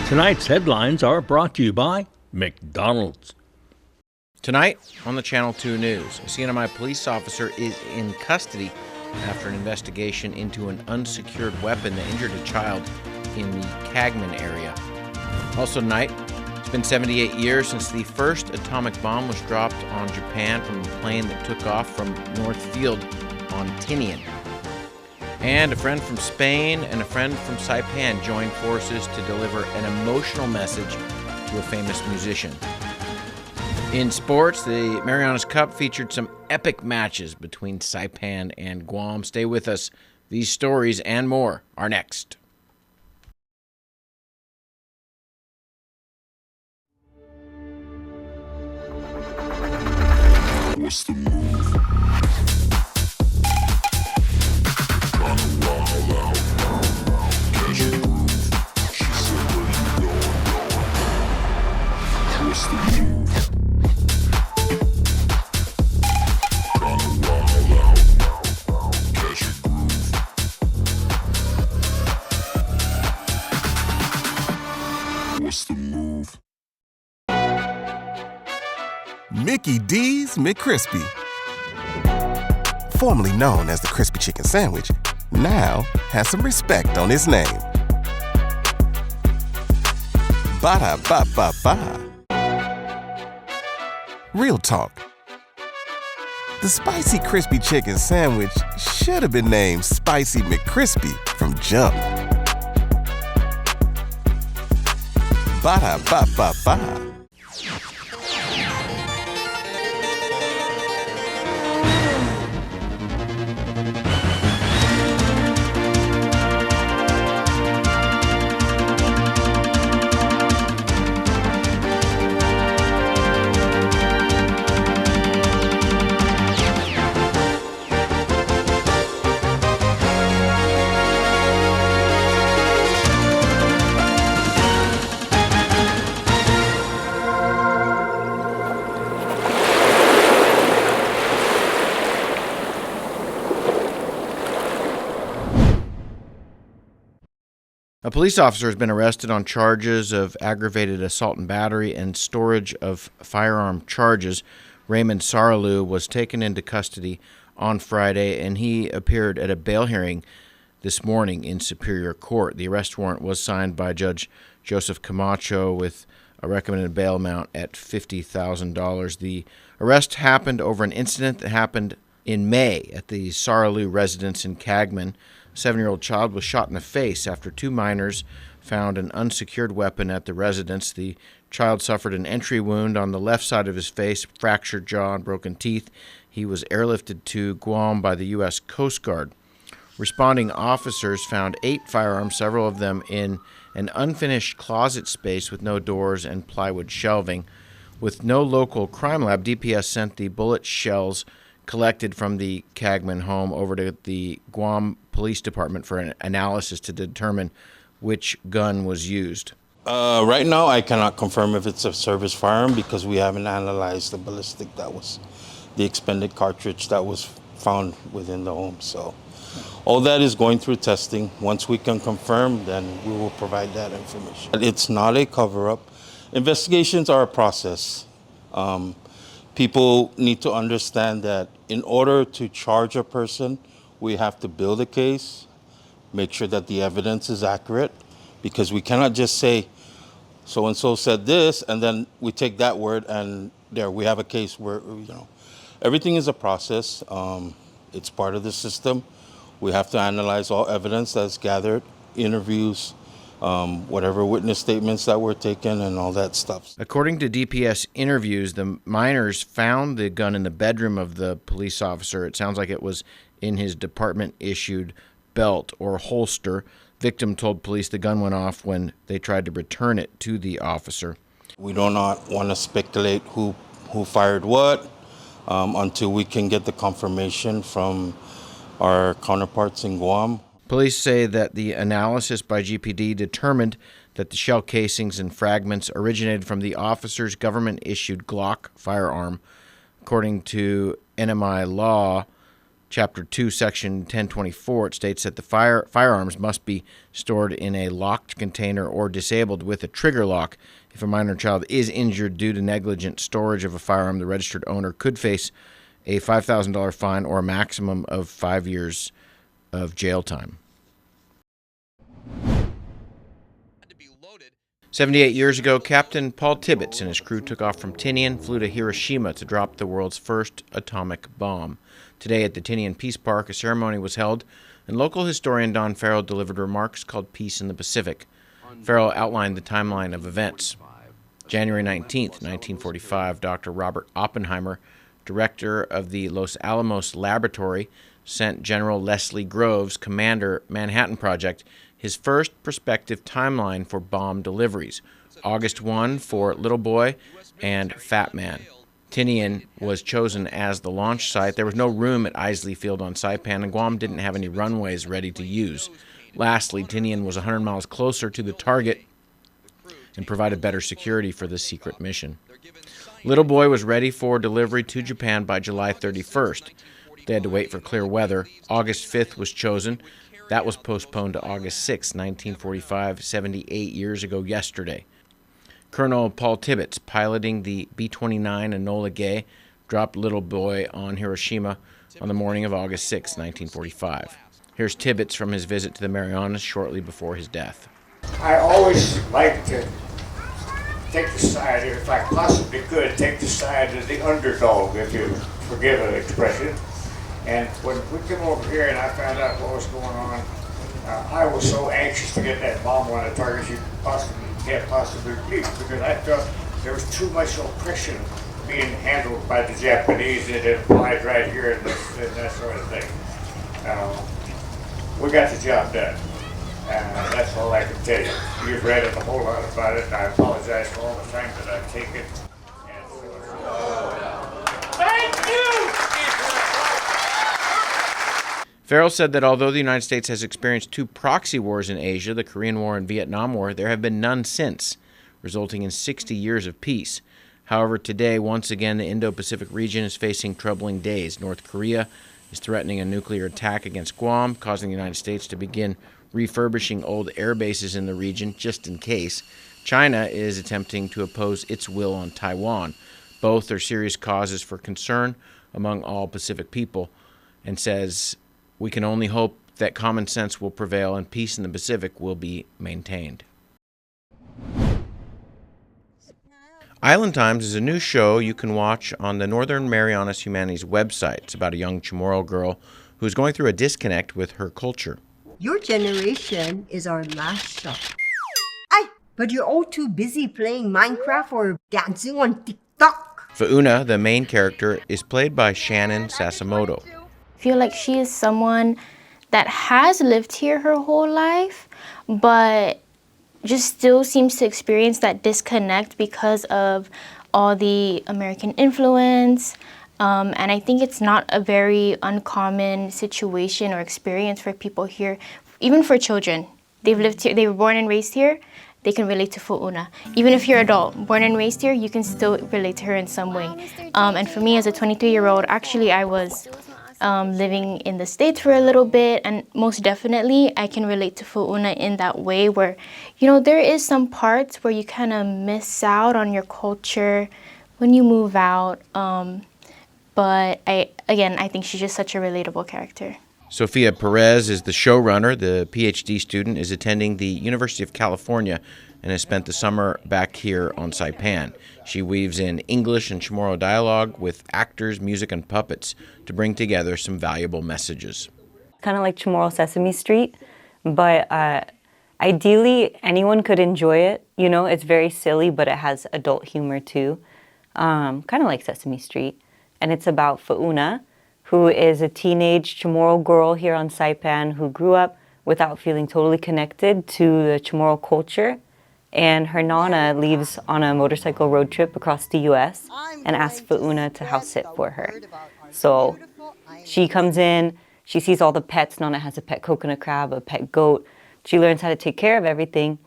Tonight's headlines are brought to you by McDonald's. Tonight on the Channel 2 News, a CNMI police officer is in custody after an investigation into an unsecured weapon that injured a child in the Cagman area. Also tonight, it's been 78 years since the first atomic bomb was dropped on Japan from a plane that took off from North Field on Tinian. And a friend from Spain and a friend from Saipan joined forces to deliver an emotional message to a famous musician. In sports, the Marianas Cup featured some epic matches between Saipan and Guam. Stay with us. These stories and more are next. What's the move? Kinda wild out. Catch a groove. She said, where you going? What's the move? Kinda wild out. Catch a groove. What's the move? Mickey D's McCrispy. Formerly known as the Crispy Chicken Sandwich, now has some respect on his name. Ba-da-ba-ba-ba. Real talk. The Spicy Crispy Chicken Sandwich should have been named Spicy McCrispy from jump. Ba-da-ba-ba-ba. A police officer has been arrested on charges of aggravated assault and battery and storage of firearm charges. Raymond Saralou was taken into custody on Friday, and he appeared at a bail hearing this morning in Superior Court. The arrest warrant was signed by Judge Joseph Camacho with a recommended bail amount at $50,000. The arrest happened over an incident that happened in May at the Saralou residence in Cagman. A 7-year-old child was shot in the face after two minors found an unsecured weapon at the residence. The child suffered an entry wound on the left side of his face, fractured jaw, and broken teeth. He was airlifted to Guam by the U.S. Coast Guard. Responding officers found 8 firearms, several of them in an unfinished closet space with no doors and plywood shelving. With no local crime lab, DPS sent the bullet shells collected from the Cagman home over to the Guam Police Department for an analysis to determine which gun was used. Right now, I cannot confirm if it's a service firearm because we haven't analyzed the ballistic that was the expended cartridge that was found within the home. So all that is going through testing. Once we can confirm, then we will provide that information. It's not a cover-up. Investigations are a process. People need to understand that in order to charge a person, we have to build a case, make sure that the evidence is accurate, because we cannot just say, so-and-so said this, and then we take that word and there we have a case where, everything is a process. It's part of the system. We have to analyze all evidence that's gathered, interviews, whatever witness statements that were taken and all that stuff. According to DPS interviews, the minors found the gun in the bedroom of the police officer. It sounds like it was in his department-issued belt or holster. Victim told police the gun went off when they tried to return it to the officer. We do not want to speculate who fired what until we can get the confirmation from our counterparts in Guam. Police say that the analysis by GPD determined that the shell casings and fragments originated from the officer's government-issued Glock firearm. According to NMI law, Chapter 2, Section 1024, it states that the firearms must be stored in a locked container or disabled with a trigger lock. If a minor child is injured due to negligent storage of a firearm, the registered owner could face a $5,000 fine or a maximum of 5 years of jail time. 78 years ago, Captain Paul Tibbets and his crew took off from Tinian, flew to Hiroshima to drop the world's first atomic bomb. Today at the Tinian Peace Park, a ceremony was held, and local historian Don Farrell delivered remarks called Peace in the Pacific. Farrell outlined the timeline of events. January 19, 1945, Dr. Robert Oppenheimer, director of the Los Alamos Laboratory, sent General Leslie Groves, commander, Manhattan Project, his first prospective timeline for bomb deliveries. August 1 for Little Boy and Fat Man. Tinian was chosen as the launch site. There was no room at Isley Field on Saipan, and Guam didn't have any runways ready to use. Lastly, Tinian was 100 miles closer to the target and provided better security for the secret mission. Little Boy was ready for delivery to Japan by July 31st. They had to wait for clear weather. August 5th was chosen. That was postponed to August 6, 1945, 78 years ago yesterday. Colonel Paul Tibbets, piloting the B-29 Enola Gay, dropped Little Boy on Hiroshima on the morning of August 6, 1945. Here's Tibbets from his visit to the Marianas shortly before his death. I always like to take the side, if I possibly could, take the side of the underdog, if you forgive the expression. And when we came over here and I found out what was going on, I was so anxious to get that bomb on the target you can't possibly believe, because I felt there was too much oppression being handled by the Japanese that it applied right here and that sort of thing. We got the job done. That's all I can tell you. You've read a whole lot about it, and I apologize for all the time that I've taken. Thank you! Farrell said that although the United States has experienced 2 proxy wars in Asia, the Korean War and Vietnam War, there have been none since, resulting in 60 years of peace. However, today, once again, the Indo-Pacific region is facing troubling days. North Korea is threatening a nuclear attack against Guam, causing the United States to begin refurbishing old air bases in the region just in case. China is attempting to oppose its will on Taiwan. Both are serious causes for concern among all Pacific people, and says we can only hope that common sense will prevail and peace in the Pacific will be maintained. Island Times is a new show you can watch on the Northern Marianas Humanities website. It's about a young Chamorro girl who's going through a disconnect with her culture. Your generation is our last stop. Ay, but you're all too busy playing Minecraft or dancing on TikTok. Fauna, the main character, is played by Shannon Sasimoto. I feel like she is someone that has lived here her whole life, but just still seems to experience that disconnect because of all the American influence. And I think it's not a very uncommon situation or experience for people here, even for children. They've lived here, they were born and raised here, they can relate to Fu'una. Even if you're adult, born and raised here, you can still relate to her in some way. And for me as a 23-year-old, actually I was living in the States for a little bit, and most definitely I can relate to Fu'una in that way where, you know, there is some parts where you kind of miss out on your culture when you move out. But I think she's just such a relatable character. Sophia Perez is the showrunner. The PhD student is attending the University of California and has spent the summer back here on Saipan. She weaves in English and Chamorro dialogue with actors, music, and puppets to bring together some valuable messages. Kind of like Chamorro Sesame Street, but ideally anyone could enjoy it. You know, it's very silly, but it has adult humor too. Kind of like Sesame Street. And it's about Fauna, who is a teenage Chamorro girl here on Saipan who grew up without feeling totally connected to the Chamorro culture. And her nana leaves on a motorcycle road trip across the U.S. and asks Fauna to house sit for her. So she comes in, she sees all the pets. Nana has a pet coconut crab, a pet goat. She learns how to take care of everything.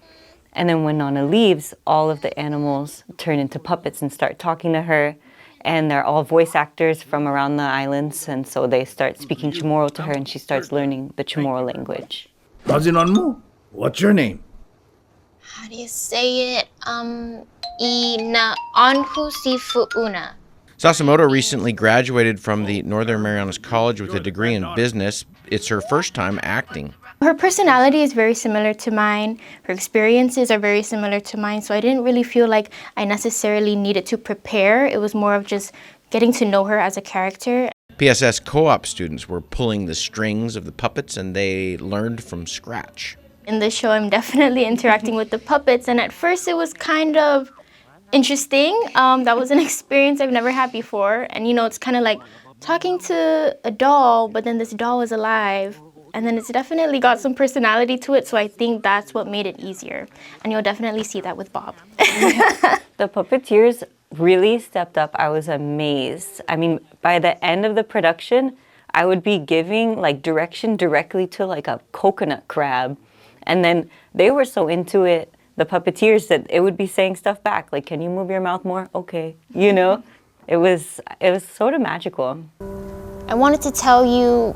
And then when Nana leaves, all of the animals turn into puppets and start talking to her. and they're all voice actors from around the islands, and so they start speaking Chamorro to her, and she starts learning the Chamorro language. Mo, what's your name? How do you say it? Ina Anhu Sifu Una. Sasamoto recently graduated from the Northern Marianas College with a degree in business. It's her first time acting. Her personality is very similar to mine. Her experiences are very similar to mine. So I didn't really feel like I necessarily needed to prepare. It was more of just getting to know her as a character. PSS co-op students were pulling the strings of the puppets, and they learned from scratch. In this show, I'm definitely interacting with the puppets. And at first, it was kind of interesting. That was an experience I've never had before. And, you know, it's kind of like talking to a doll, but then this doll is alive. And then it's definitely got some personality to it, so I think that's what made it easier. And you'll definitely see that with Bob. The puppeteers really stepped up. I was amazed. I mean, by the end of the production, I would be giving like direction directly to like a coconut crab. And then they were so into it, the puppeteers, that it would be saying stuff back, like, can you move your mouth more? Okay, you know? It was sort of magical. I wanted to tell you,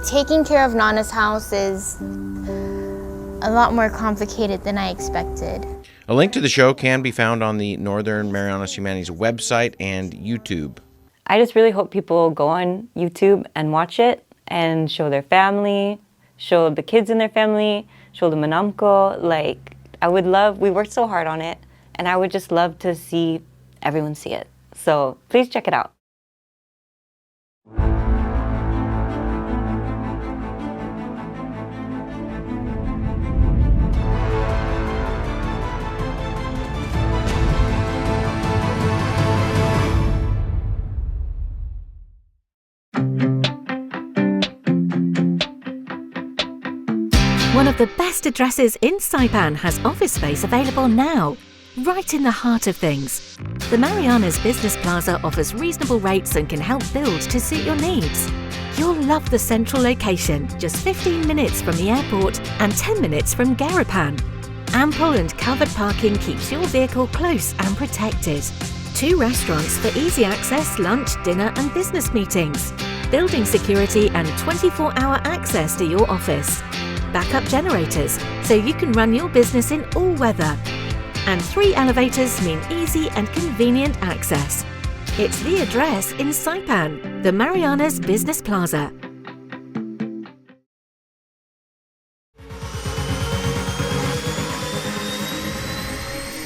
taking care of Nana's house is a lot more complicated than I expected. A link to the show can be found on the Northern Marianas Humanities website and YouTube. I just really hope people go on YouTube and watch it and show their family, show the kids in their family, show the manamko. Like, we worked so hard on it, and I would just love to see everyone see it. So please check it out. One of the best addresses in Saipan has office space available now, right in the heart of things. The Marianas Business Plaza offers reasonable rates and can help build to suit your needs. You'll love the central location, just 15 minutes from the airport and 10 minutes from Garapan. Ample and covered parking keeps your vehicle close and protected. 2 restaurants for easy access, lunch, dinner and business meetings. Building security and 24-hour access to your office. Backup generators, so you can run your business in all weather. And 3 elevators mean easy and convenient access. It's the address in Saipan, the Marianas Business Plaza.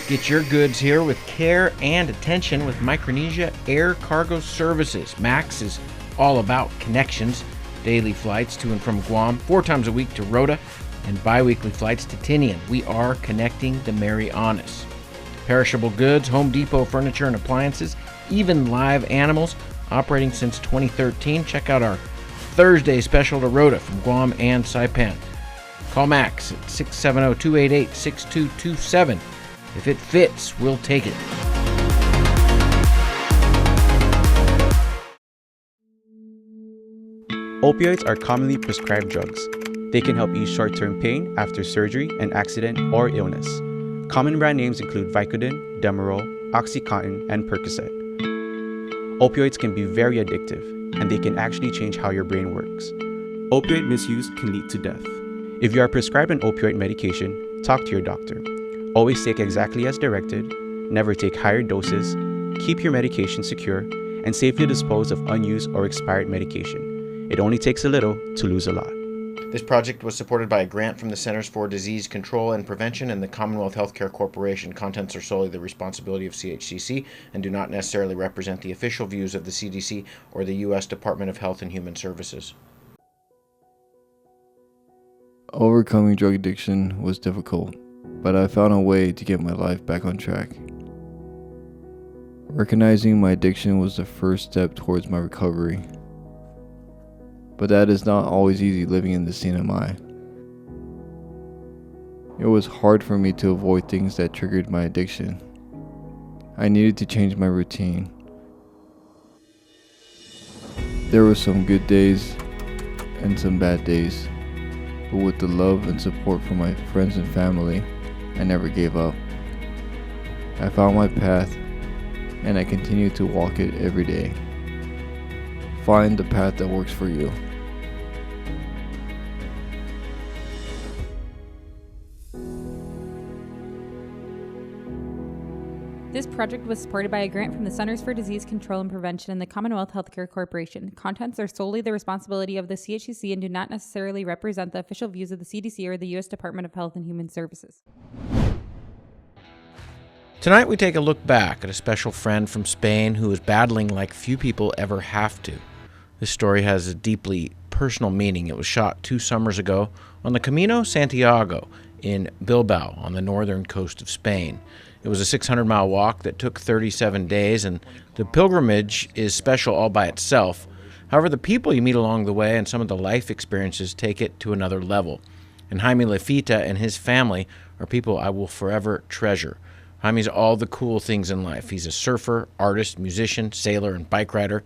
Get your goods here with care and attention with Micronesia Air Cargo Services. MAX is all about connections. Daily flights to and from Guam, 4 times a week to Rota, and bi-weekly flights to Tinian. We are connecting the Marianas. Perishable goods, Home Depot furniture and appliances, even live animals, operating since 2013. Check out our Thursday special to Rota from Guam and Saipan. Call Max at 670-288-6227. If it fits, we'll take it. Opioids are commonly prescribed drugs. They can help ease short-term pain after surgery, an accident, or illness. Common brand names include Vicodin, Demerol, OxyContin, and Percocet. Opioids can be very addictive, and they can actually change how your brain works. Opioid misuse can lead to death. If you are prescribed an opioid medication, talk to your doctor. Always take exactly as directed, never take higher doses, keep your medication secure, and safely dispose of unused or expired medication. It only takes a little to lose a lot. This project was supported by a grant from the Centers for Disease Control and Prevention and the Commonwealth Healthcare Corporation. Contents are solely the responsibility of CHCC and do not necessarily represent the official views of the CDC or the U.S. Department of Health and Human Services. Overcoming drug addiction was difficult, but I found a way to get my life back on track. Recognizing my addiction was the first step towards my recovery. But that is not always easy living in the CNMI. It was hard for me to avoid things that triggered my addiction. I needed to change my routine. There were some good days and some bad days, but with the love and support from my friends and family, I never gave up. I found my path and I continue to walk it every day. Find the path that works for you. This project was supported by a grant from the Centers for Disease Control and Prevention and the Commonwealth Healthcare Corporation. Contents are solely the responsibility of the CHCC and do not necessarily represent the official views of the CDC or the U.S. Department of Health and Human Services. Tonight we take a look back at a special friend from Spain who is battling like few people ever have to. This story has a deeply personal meaning. It was shot 2 summers ago on the Camino Santiago in Bilbao on the northern coast of Spain. It was a 600-mile walk that took 37 days, and the pilgrimage is special all by itself. However, the people you meet along the way and some of the life experiences take it to another level. And Jaime Lafita and his family are people I will forever treasure. Jaime's all the cool things in life. He's a surfer, artist, musician, sailor, and bike rider.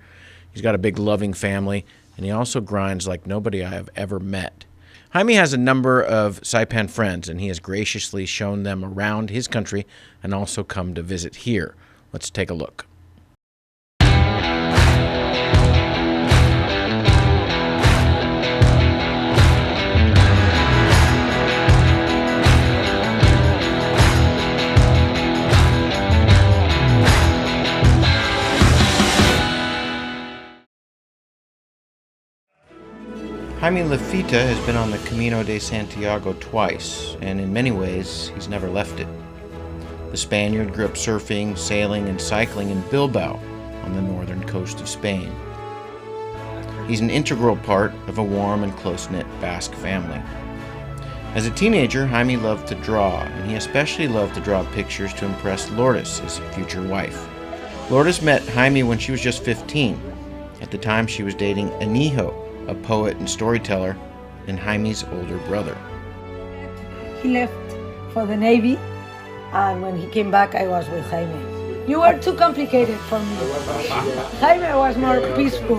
He's got a big loving family, and he also grinds like nobody I have ever met. Jaime has a number of Saipan friends, and he has graciously shown them around his country and also come to visit here. Let's take a look. Jaime Lafita has been on the Camino de Santiago twice, and in many ways, he's never left it. The Spaniard grew up surfing, sailing, and cycling in Bilbao on the northern coast of Spain. He's an integral part of a warm and close-knit Basque family. As a teenager, Jaime loved to draw, and he especially loved to draw pictures to impress Lourdes, his future wife. Lourdes met Jaime when she was just 15. At the time, she was dating Anijo, a poet and storyteller, and Jaime's older brother. He left for the Navy, and when he came back, I was with Jaime. You were too complicated for me. Jaime was more peaceful.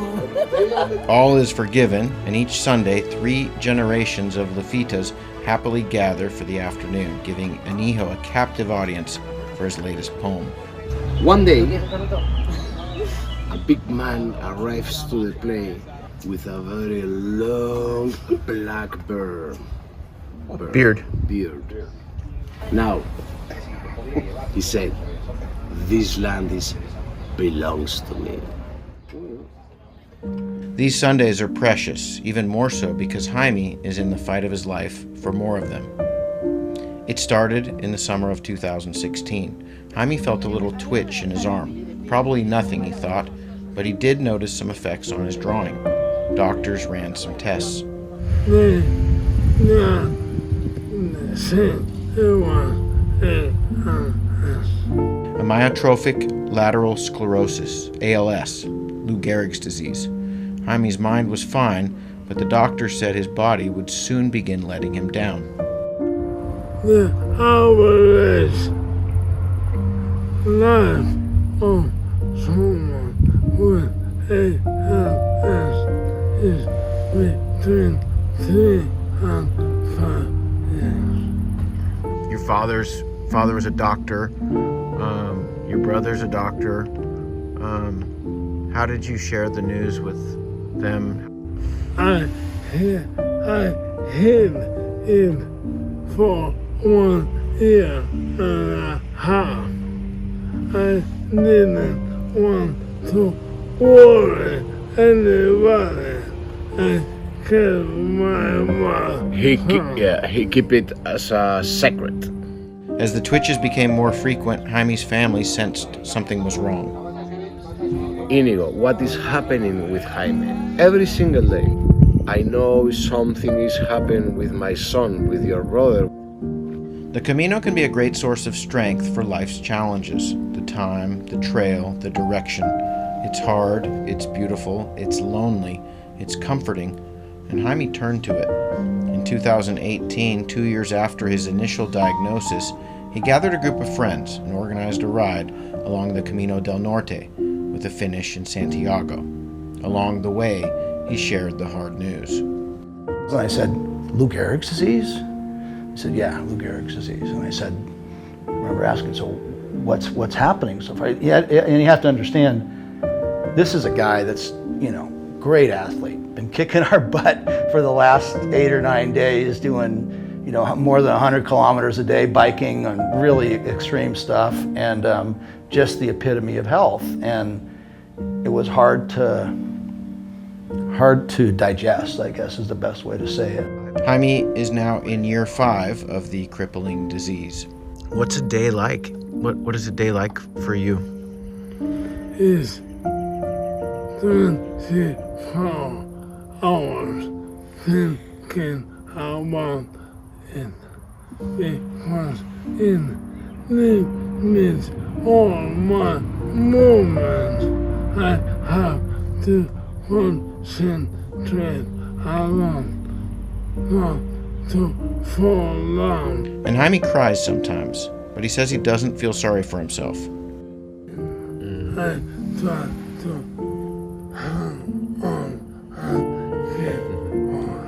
All is forgiven, and each Sunday, 3 generations of Lafitas happily gather for the afternoon, giving Anijo a captive audience for his latest poem. One day, a big man arrives to the play with a very long black beard. Now, he said, "This land belongs to me." These Sundays are precious, even more so because Jaime is in the fight of his life for more of them. It started in the summer of 2016. Jaime felt a little twitch in his arm. Probably nothing, he thought, but he did notice some effects on his drawing. Doctors ran some tests. A myotrophic lateral sclerosis, ALS, Lou Gehrig's disease. Jaime's mind was fine, but the doctor said his body would soon begin letting him down. The average life of someone with ALS is between 3 and 5 years. Your father was a doctor. Your brother's a doctor. How did you share the news with them? I hid it for 1 year and a half. I didn't want to worry anybody. I kept my mouth. He kept it as a secret. As the twitches became more frequent, Jaime's family sensed something was wrong. Inigo, what is happening with Jaime? Every single day, I know something is happening with my son, with your brother. The Camino can be a great source of strength for life's challenges. The time, the trail, the direction. It's hard, it's beautiful, it's lonely, it's comforting, and Jaime turned to it. In 2018, 2 years after his initial diagnosis, he gathered a group of friends and organized a ride along the Camino del Norte, with a finish in Santiago. Along the way, he shared the hard news. I said, Lou Gehrig's disease? He said, yeah, Lou Gehrig's disease. And I said, I remember asking, so what's happening. So and you have to understand, this is a guy that's, great athlete, been kicking our butt for the last 8 or 9 days, doing, more than 100 kilometers a day, biking on really extreme stuff, and just the epitome of health. And it was hard to digest, I guess is the best way to say it. Jaime is now in year 5 of the crippling disease. What's a day like? What is a day like for you? It's 24 hours thinking about it because it limits all my movements. I have to concentrate a lot not to fall down. And Jaime cries sometimes, but he says he doesn't feel sorry for himself. I try to hang on and keep on.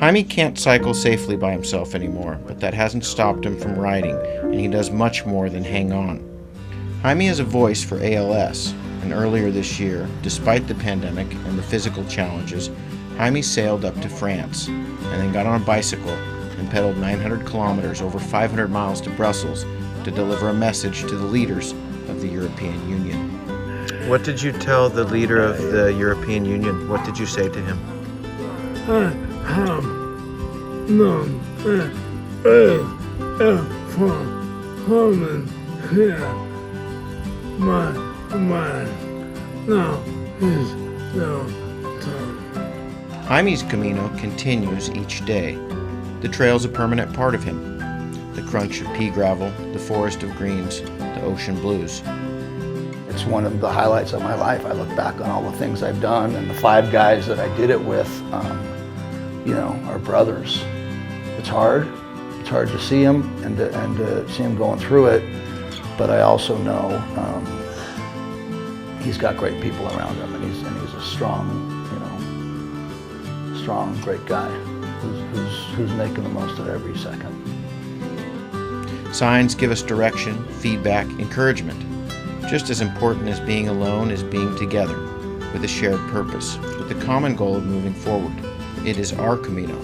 Jaime can't cycle safely by himself anymore, but that hasn't stopped him from riding, and he does much more than hang on. Jaime has a voice for ALS, and earlier this year, despite the pandemic and the physical challenges, Jaime sailed up to France, and then got on a bicycle and pedaled 900 kilometers over 500 miles to Brussels to deliver a message to the leaders of the European Union. What did you tell the leader of the European Union? What did you say to him? I have known for coming here. My mind now is no time. Jaime's Camino continues each day. The trail's a permanent part of him. The crunch of pea gravel, the forest of greens, the ocean blues. It's one of the highlights of my life. I look back on all the things I've done, and the 5 guys that I did it with, are brothers. It's hard. It's hard to see them and to see them going through it, but I also know he's got great people around him, and he's a strong, great guy who's making the most of every second. Signs give us direction, feedback, encouragement. Just as important as being alone is being together, with a shared purpose, with the common goal of moving forward. It is our Camino.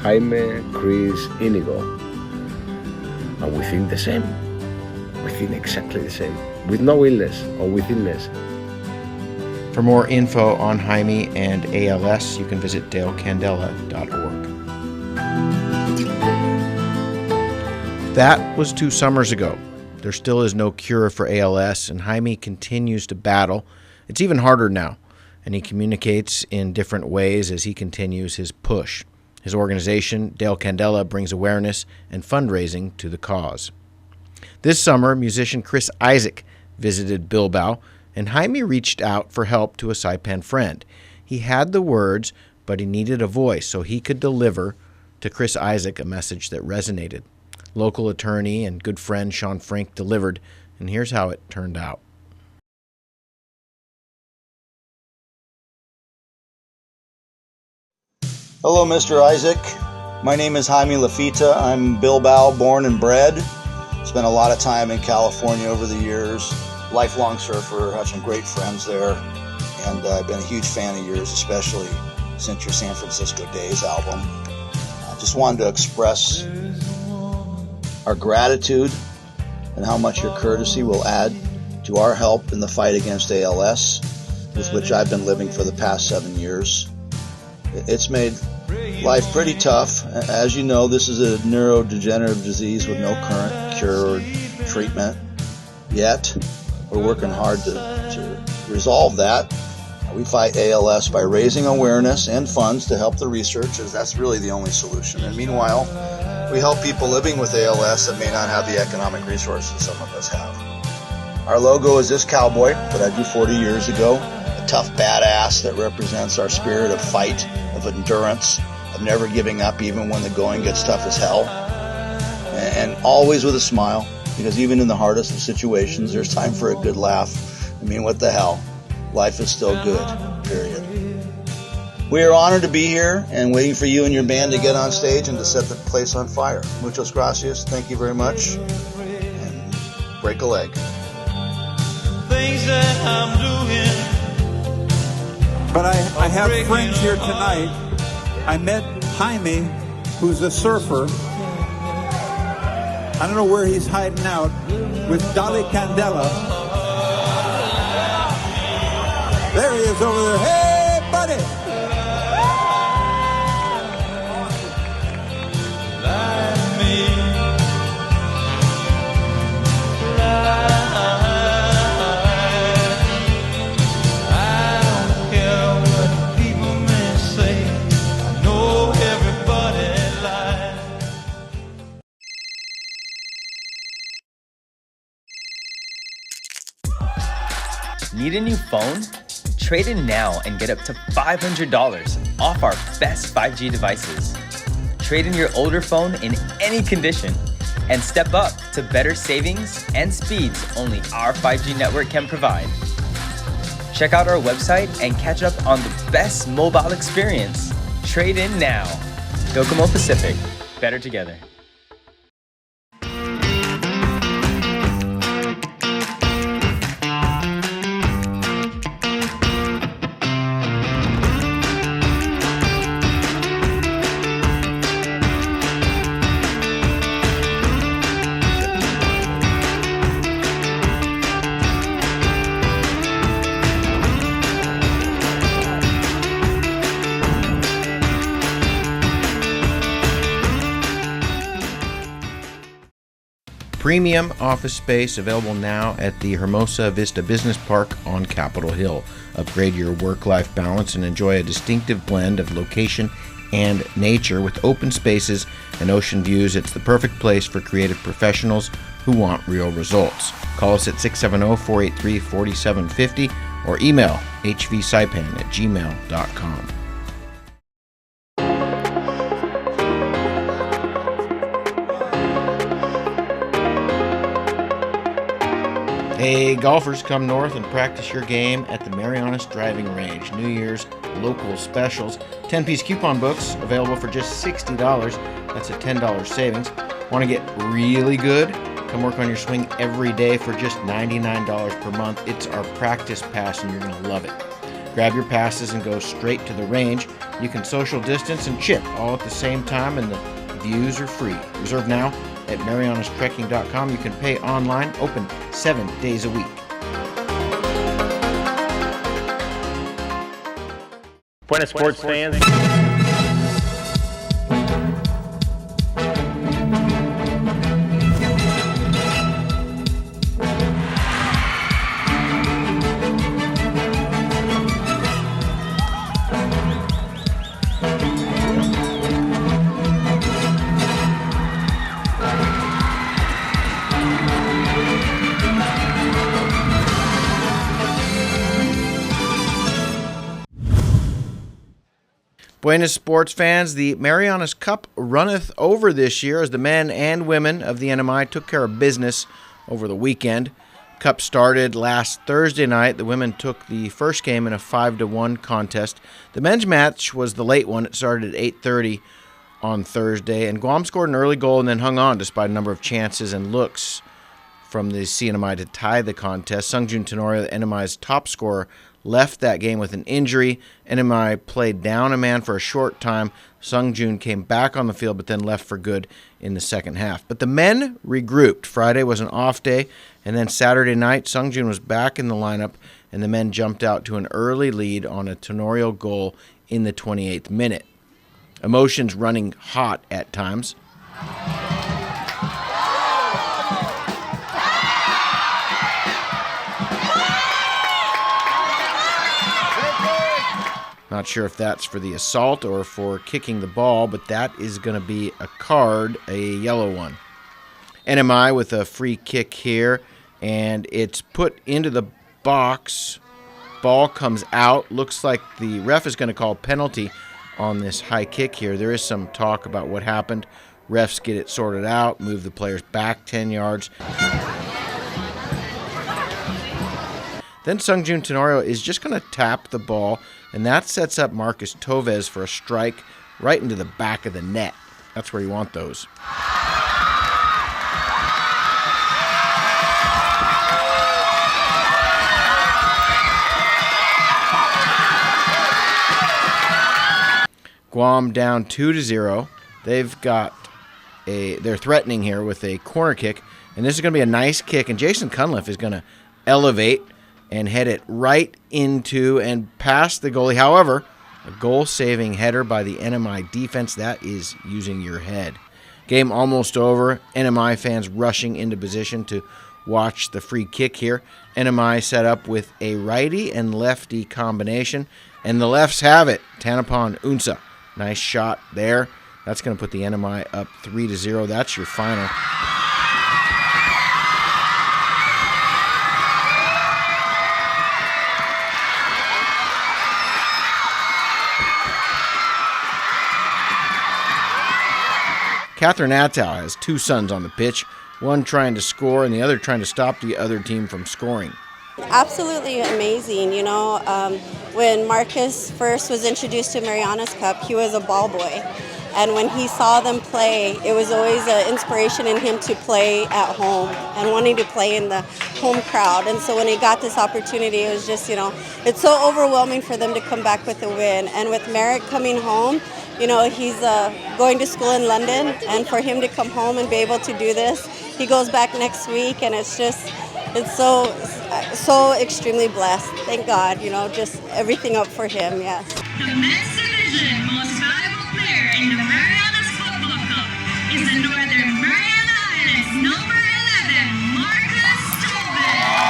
Jaime, Chris, Inigo. And we think the same. We think exactly the same. With no illness or with illness. For more info on Jaime and ALS, you can visit dalecandela.org. That was 2 summers ago. There still is no cure for ALS, and Jaime continues to battle. It's even harder now, and he communicates in different ways as he continues his push. His organization, Dale Candela, brings awareness and fundraising to the cause. This summer, musician Chris Isaak visited Bilbao, and Jaime reached out for help to a Saipan friend. He had the words, but he needed a voice so he could deliver to Chris Isaak a message that resonated. Local attorney and good friend Sean Frank delivered, and here's how it turned out. Hello, Mr. Isaak. My name is Jaime Lafita. I'm Bilbao born and bred. Spent a lot of time in California over the years. Lifelong surfer, have some great friends there. And I've been a huge fan of yours, especially since your San Francisco Days album. I just wanted to express our gratitude and how much your courtesy will add to our help in the fight against ALS, with which I've been living for the past 7 years. It's made life pretty tough. As you know, this is a neurodegenerative disease with no current cure or treatment yet. We're working hard to resolve that. We fight ALS by raising awareness and funds to help the researchers. That's really the only solution. And meanwhile, we help people living with ALS that may not have the economic resources some of us have. Our logo is this cowboy that I drew 40 years ago, a tough badass that represents our spirit of fight, of endurance, of never giving up even when the going gets tough as hell, and always with a smile, because even in the hardest of situations, there's time for a good laugh. I mean, what the hell? Life is still good, period. We are honored to be here and waiting for you and your band to get on stage and to set the place on fire. Muchas gracias. Thank you very much. And break a leg. Things that I'm doing. But I have friends here tonight. I met Jaime, who's a surfer. I don't know where he's hiding out with Dolly Candela. There he is over there. Hey, buddy! Need a new phone? Trade in now and get up to $500 off our best 5G devices. Trade in your older phone in any condition and step up to better savings and speeds only our 5G network can provide. Check out our website and catch up on the best mobile experience. Trade in now. Docomo Pacific. Better together. Premium office space available now at the Hermosa Vista Business Park on Capitol Hill. Upgrade your work-life balance and enjoy a distinctive blend of location and nature with open spaces and ocean views. It's the perfect place for creative professionals who want real results. Call us at 670-483-4750 or email hvsaipan@gmail.com. Hey, golfers, come north and practice your game at the Marianas Driving Range. New Year's local specials. 10-piece coupon books available for just $60. That's a $10 savings. Want to get really good? Come work on your swing every day for just $99 per month. It's our practice pass and you're going to love it. Grab your passes and go straight to the range. You can social distance and chip all at the same time, and the views are free. Reserve now at marianastrekking.com. You can pay online, open 7 days a week. Buenas sports fans. Buenas sports fans, the Marianas Cup runneth over this year as the men and women of the NMI took care of business over the weekend. Cup started last Thursday night. The women took the first game in a 5-1 contest. The men's match was the late one. It started at 8:30 on Thursday, and Guam scored an early goal and then hung on despite a number of chances and looks from the CNMI to tie the contest. Sungjun Tenorio, the NMI's top scorer, left that game with an injury. NMI played down a man for a short time. Sungjun came back on the field but then left for good in the second half. But the men regrouped. Friday was an off day, and then Saturday night, Sungjun was back in the lineup, and the men jumped out to an early lead on a Tenorio goal in the 28th minute. Emotions running hot at times. Not sure if that's for the assault or for kicking the ball, but that is going to be a card, a yellow one. NMI with a free kick here, and it's put into the box. Ball comes out. Looks like the ref is going to call penalty on this high kick here. There is some talk about what happened. Refs get it sorted out, move the players back 10 yards. Then Sungjun Tenorio is just going to tap the ball, and that sets up Marcus Tovez for a strike right into the back of the net. That's where you want those. Guam down 2-0. They're threatening here with a corner kick, and this is going to be a nice kick, and Jason Cunliffe is going to elevate and head it right into and past the goalie. However, a goal-saving header by the NMI defense. That is using your head. Game almost over. NMI fans rushing into position to watch the free kick here. NMI set up with a righty and lefty combination, and the lefts have it. Tanapon Unsa. Nice shot there. That's going to put the NMI up 3-0. That's your final. Catherine Attow has two sons on the pitch, one trying to score and the other trying to stop the other team from scoring. Absolutely amazing. You know, when Marcus first was introduced to Marianas Cup, he was a ball boy. And when he saw them play, it was always an inspiration in him to play at home and wanting to play in the home crowd. And so when he got this opportunity, it was just, you know, it's so overwhelming for them to come back with a win. And with Merrick coming home, you know, he's going to school in London, and for him to come home and be able to do this, he goes back next week, and it's so extremely blessed. Thank God, you know, just everything up for him, yes. The men's division most valuable player in the Marianas Football Cup is the Northern Mariana Islands number 11, Marcus Tovez.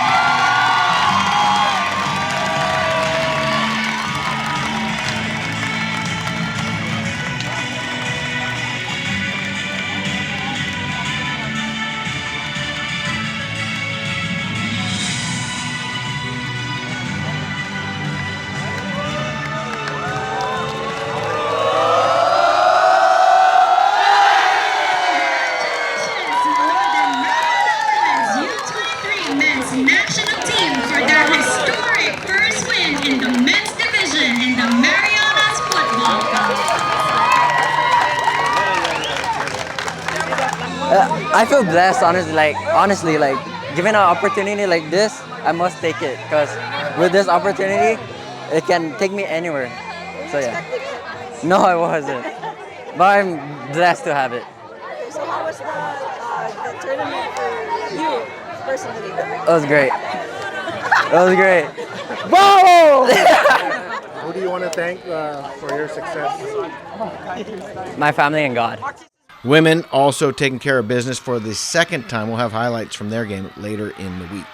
I feel blessed, honestly, given an opportunity like this, I must take it, because with this opportunity, it can take me anywhere. So yeah. No, I wasn't, but I'm blessed to have it. So how was the tournament for you personally? It was great. It was great. Whoa! Who do you want to thank for your success? My family and God. Women also taking care of business for the second time. We'll have highlights from their game later in the week.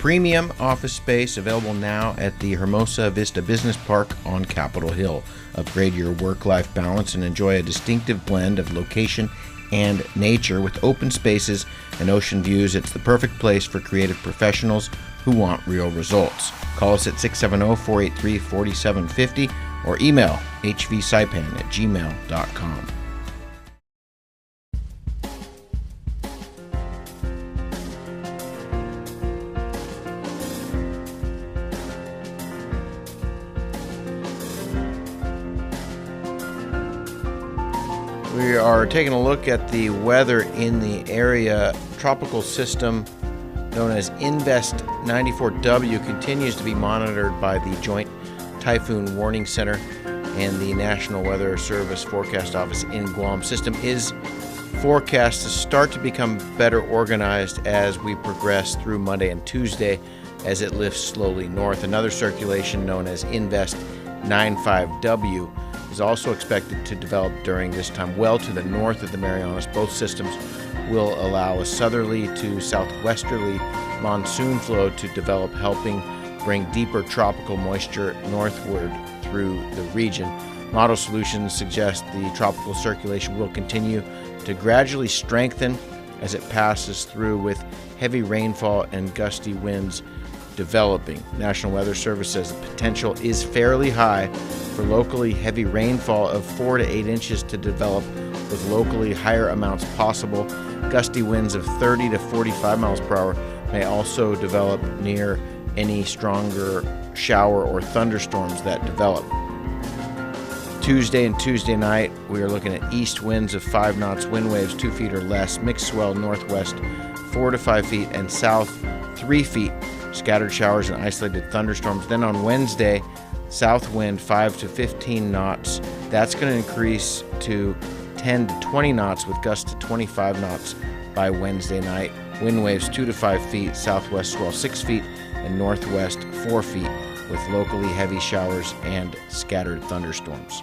Premium office space available now at the Hermosa Vista Business Park on Capitol Hill. Upgrade your work-life balance and enjoy a distinctive blend of location and nature with open spaces and ocean views. It's the perfect place for creative professionals who want real results. Call us at 670-483-4750 or email hvsaipan@gmail.com. We are taking a look at the weather in the area. Tropical system known as Invest 94W continues to be monitored by the Joint Typhoon Warning Center and the National Weather Service Forecast Office in Guam. System is forecast to start to become better organized as we progress through Monday and Tuesday as it lifts slowly north. Another circulation known as Invest 95W is also expected to develop during this time well to the north of the Marianas. Both systems will allow a southerly to southwesterly monsoon flow to develop, helping bring deeper tropical moisture northward through the region. Model solutions suggest the tropical circulation will continue to gradually strengthen as it passes through, with heavy rainfall and gusty winds developing. National Weather Service says the potential is fairly high for locally heavy rainfall of 4 to 8 inches to develop, with locally higher amounts possible. Gusty winds of 30 to 45 miles per hour may also develop near any stronger shower or thunderstorms that develop. Tuesday and Tuesday night, we are looking at east winds of 5 knots, wind waves 2 feet or less, mixed swell northwest 4 to 5 feet, and south 3 feet. Scattered showers and isolated thunderstorms. Then on Wednesday, south wind 5 to 15 knots. That's going to increase to 10 to 20 knots with gusts to 25 knots by Wednesday night. Wind waves 2 to 5 feet, southwest swell 6 feet, and northwest 4 feet with locally heavy showers and scattered thunderstorms.